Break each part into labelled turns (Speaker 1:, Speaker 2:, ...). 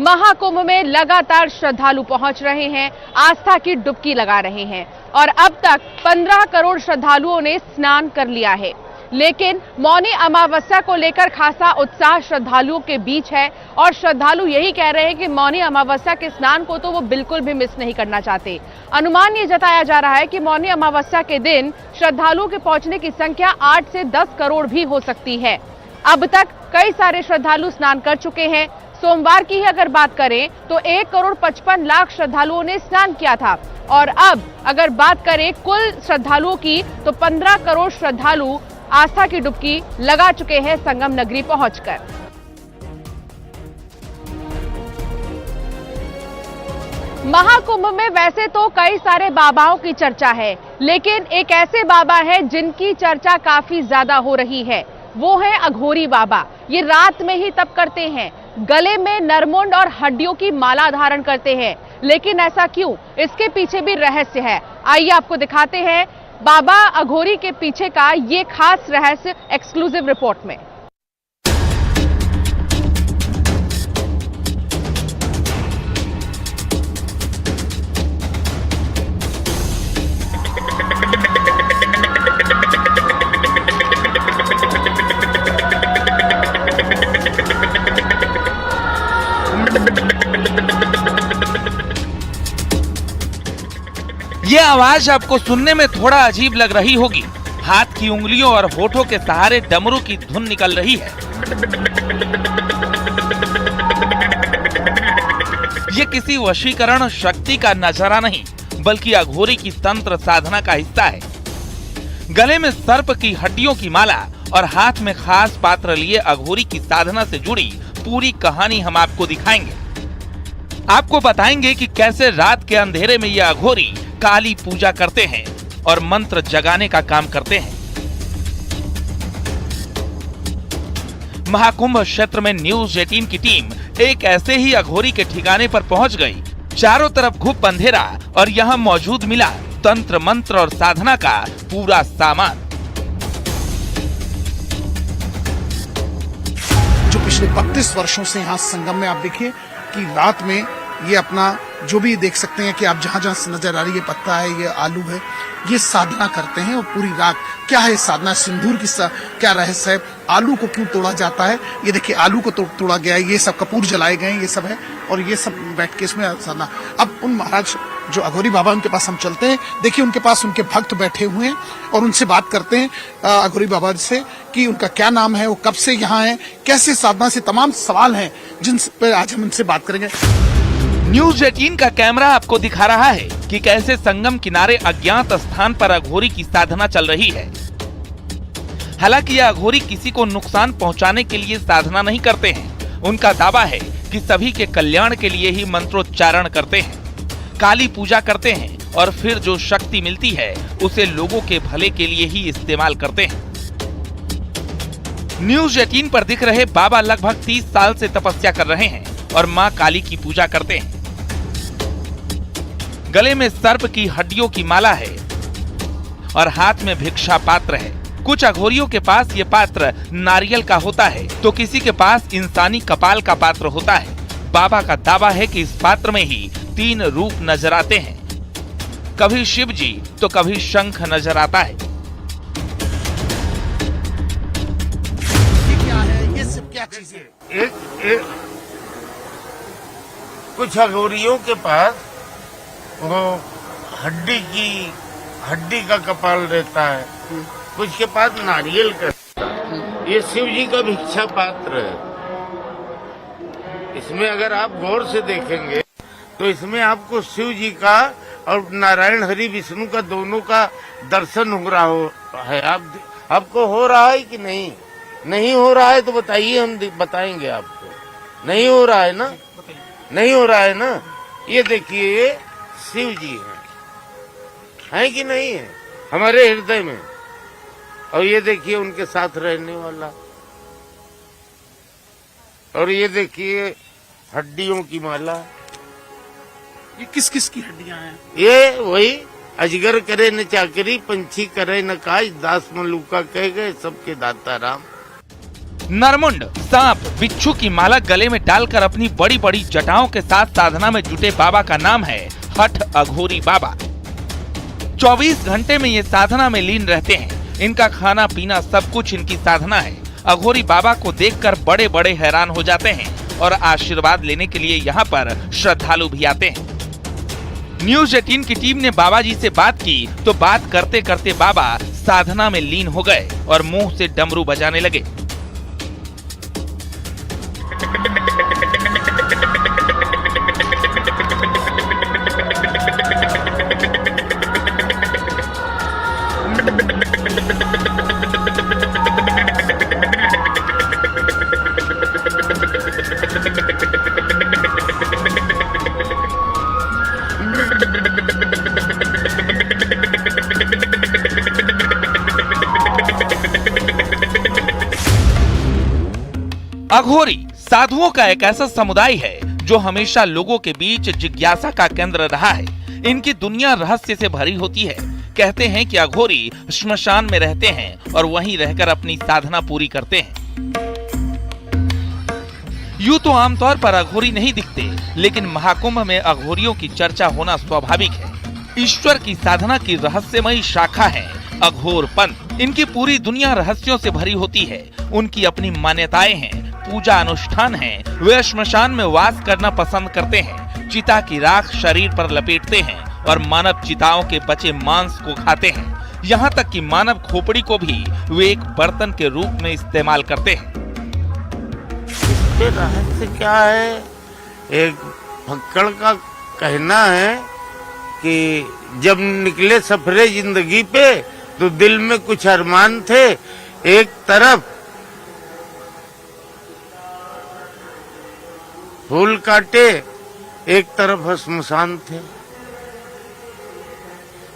Speaker 1: महाकुंभ में लगातार श्रद्धालु पहुंच रहे हैं, आस्था की डुबकी लगा रहे हैं और अब तक 15 करोड़ श्रद्धालुओं ने स्नान कर लिया है। लेकिन मौनी अमावस्या को लेकर खासा उत्साह श्रद्धालुओं के बीच है और श्रद्धालु यही कह रहे हैं कि मौनी अमावस्या के स्नान को तो वो बिल्कुल भी मिस नहीं करना चाहते। अनुमान ये जताया जा रहा है कि मौनी अमावस्या के दिन श्रद्धालुओं के पहुंचने की संख्या 8 से 10 करोड़ भी हो सकती है। अब तक कई सारे श्रद्धालु स्नान कर चुके हैं। सोमवार की ही अगर बात करें तो 1 करोड़ 55 लाख श्रद्धालुओं ने स्नान किया था और अब अगर बात करें कुल श्रद्धालुओं की तो 15 करोड़ श्रद्धालु आस्था की डुबकी लगा चुके हैं संगम नगरी पहुंचकर। महाकुंभ में वैसे तो कई सारे बाबाओं की चर्चा है, लेकिन एक ऐसे बाबा है जिनकी चर्चा काफी ज्यादा हो रही है। वो है अघोरी बाबा। ये रात में ही तप करते हैं, गले में नरमुंड और हड्डियों की माला धारण करते हैं। लेकिन ऐसा क्यों? इसके पीछे भी रहस्य है। आइए आपको दिखाते हैं बाबा अघोरी के पीछे का ये खास रहस्य एक्सक्लूसिव रिपोर्ट में।
Speaker 2: ये आवाज आपको सुनने में थोड़ा अजीब लग रही होगी। हाथ की उंगलियों और होठों के सहारे डमरू की धुन निकल रही है। ये किसी वशीकरण शक्ति का नजारा नहीं, बल्कि अघोरी की तंत्र साधना का हिस्सा है। गले में सर्प की हड्डियों की माला और हाथ में खास पात्र लिए अघोरी की साधना से जुड़ी पूरी कहानी हम आपको दिखाएंगे। आपको बताएंगे कि कैसे रात के अंधेरे में ये अघोरी काली पूजा करते हैं और मंत्र जगाने का काम करते हैं। महाकुंभ क्षेत्र में न्यूज 18 की टीम एक ऐसे ही अघोरी के ठिकाने पर पहुंच गई। चारों तरफ घुप अंधेरा और यहां मौजूद मिला तंत्र मंत्र और साधना का पूरा सामान।
Speaker 3: जो पिछले 32 वर्षों से यहाँ संगम में आप देखिए कि रात में ये अपना जो भी देख सकते हैं कि आप जहां जहां नजर आ रही है, पत्ता है, ये आलू है, ये साधना करते हैं और पूरी रात। क्या है साधना? सिंदूर की क्या रहस्य है? आलू को क्यों तोड़ा जाता है? ये देखिए आलू को तोड़ा गया है, ये सब कपूर जलाए गए हैं, ये सब है और ये सब बैठ के इसमें साधना। अब उन महाराज जो अघोरी बाबा उनके पास हम चलते हैं। देखिए उनके पास उनके भक्त बैठे हुए हैं और उनसे बात करते हैं अघोरी बाबा से कि उनका क्या नाम है, वो कब से यहाँ है, कैसे साधना से, तमाम सवाल हैं जिन पर आज हम उनसे बात करेंगे।
Speaker 2: न्यूज 18 का कैमरा आपको दिखा रहा है कि कैसे संगम किनारे अज्ञात स्थान पर अघोरी की साधना चल रही है। हालांकि यह अघोरी किसी को नुकसान पहुंचाने के लिए साधना नहीं करते हैं। उनका दावा है कि सभी के कल्याण के लिए ही मंत्रोच्चारण करते हैं, काली पूजा करते हैं और फिर जो शक्ति मिलती है उसे लोगों के भले के लिए ही इस्तेमाल करते हैं। न्यूज 18 पर दिख रहे बाबा लगभग 30 साल से तपस्या कर रहे हैं और मां काली की पूजा करते हैं। गले में सर्प की हड्डियों की माला है और हाथ में भिक्षा पात्र है। कुछ अघोरियों के पास ये पात्र नारियल का होता है तो किसी के पास इंसानी कपाल का पात्र होता है। बाबा का दावा है कि इस पात्र में ही 3 रूप नजर आते हैं, कभी शिव जी तो कभी शंख नजर आता है।
Speaker 3: ये क्या है? ये सब क्या चीज है?
Speaker 4: एक कुछ अघोरियों के पास वो हड्डी का कपाल रहता है, कुछ के पास नारियल का। ये शिव जी का भिक्षा पात्र है। इसमें अगर आप गौर से देखेंगे तो इसमें आपको शिव जी का और नारायण हरि विष्णु का दोनों का दर्शन हो रहा है। आपको हो रहा है कि नहीं? नहीं हो रहा है तो बताइए, हम बताएंगे आपको। नहीं हो रहा है ना? नहीं हो रहा है ना? ये देखिए ये शिव जी है कि नहीं है हमारे हृदय में। और ये देखिए उनके साथ रहने वाला, और ये देखिए हड्डियों की माला।
Speaker 3: ये किस किस की हड्डियां हैं?
Speaker 4: ये वही अजगर करे न चाकरी, पंछी करे न काज, दास मलूका कह गए सबके दाता राम।
Speaker 2: नरमुंड, सांप, बिच्छू की माला गले में डालकर अपनी बड़ी बड़ी जटाओं के साथ साधना में जुटे बाबा का नाम है हठ अघोरी बाबा। 24 घंटे में ये साधना में लीन रहते हैं। इनका खाना पीना सब कुछ इनकी साधना है। अघोरी बाबा को देखकर बड़े बड़े हैरान हो जाते हैं और आशीर्वाद लेने के लिए यहाँ पर श्रद्धालु भी आते हैं। न्यूज 18 की टीम ने बाबा जी से बात की तो बात करते करते बाबा साधना में लीन हो गए और मुंह से डमरू बजाने लगे। अघोरी साधुओं का एक ऐसा समुदाय है जो हमेशा लोगों के बीच जिज्ञासा का केंद्र रहा है। इनकी दुनिया रहस्य से भरी होती है। कहते हैं कि अघोरी श्मशान में रहते हैं और वहीं रहकर अपनी साधना पूरी करते हैं। यूं तो आमतौर पर अघोरी नहीं दिखते, लेकिन महाकुंभ में अघोरियों की चर्चा होना स्वाभाविक है। ईश्वर की साधना की रहस्यमयी शाखा है अघोर पंथ। इनकी पूरी दुनिया रहस्यों से भरी होती है। उनकी अपनी मान्यताएं हैं, पूजा अनुष्ठान है। वे श्मशान में वास करना पसंद करते हैं। चिता की राख शरीर पर लपेटते हैं और मानव चिताओं के बचे मांस को खाते हैं। यहाँ तक कि मानव खोपड़ी को भी वे एक बर्तन के रूप में इस्तेमाल करते हैं।
Speaker 4: इसके रहस्य क्या है? एक फक्कड़ का कहना है कि जब निकले सफरे जिंदगी पे तो दिल में कुछ अरमान थे। एक तरफ फूल काटे, एक तरफ श्मशान थे।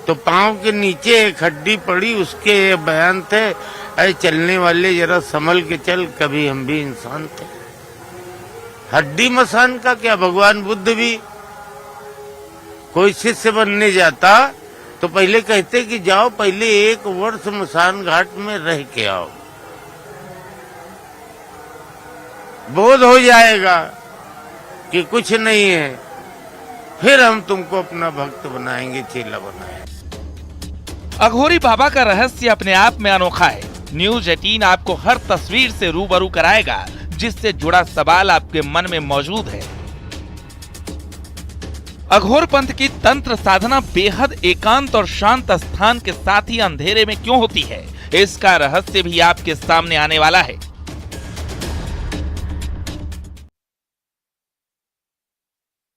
Speaker 4: तो पांव के नीचे एक हड्डी पड़ी, उसके ये बयान थे, अरे चलने वाले जरा संभल के चल, कभी हम भी इंसान थे। हड्डी मसान का क्या? भगवान बुद्ध भी कोई शिष्य बनने जाता तो पहले कहते कि जाओ पहले 1 वर्ष मसान घाट में रह के आओ, बोध हो जाएगा कि कुछ नहीं है, फिर हम तुमको अपना भक्त बनाएंगे, चेला बनाएंगे।
Speaker 2: अघोरी बाबा का रहस्य अपने आप में अनोखा है। न्यूज 18 आपको हर तस्वीर से रूबरू कराएगा जिससे जुड़ा सवाल आपके मन में मौजूद है। अघोर पंथ की तंत्र साधना बेहद एकांत और शांत स्थान के साथ ही अंधेरे में क्यों होती है, इसका रहस्य भी आपके सामने आने वाला है।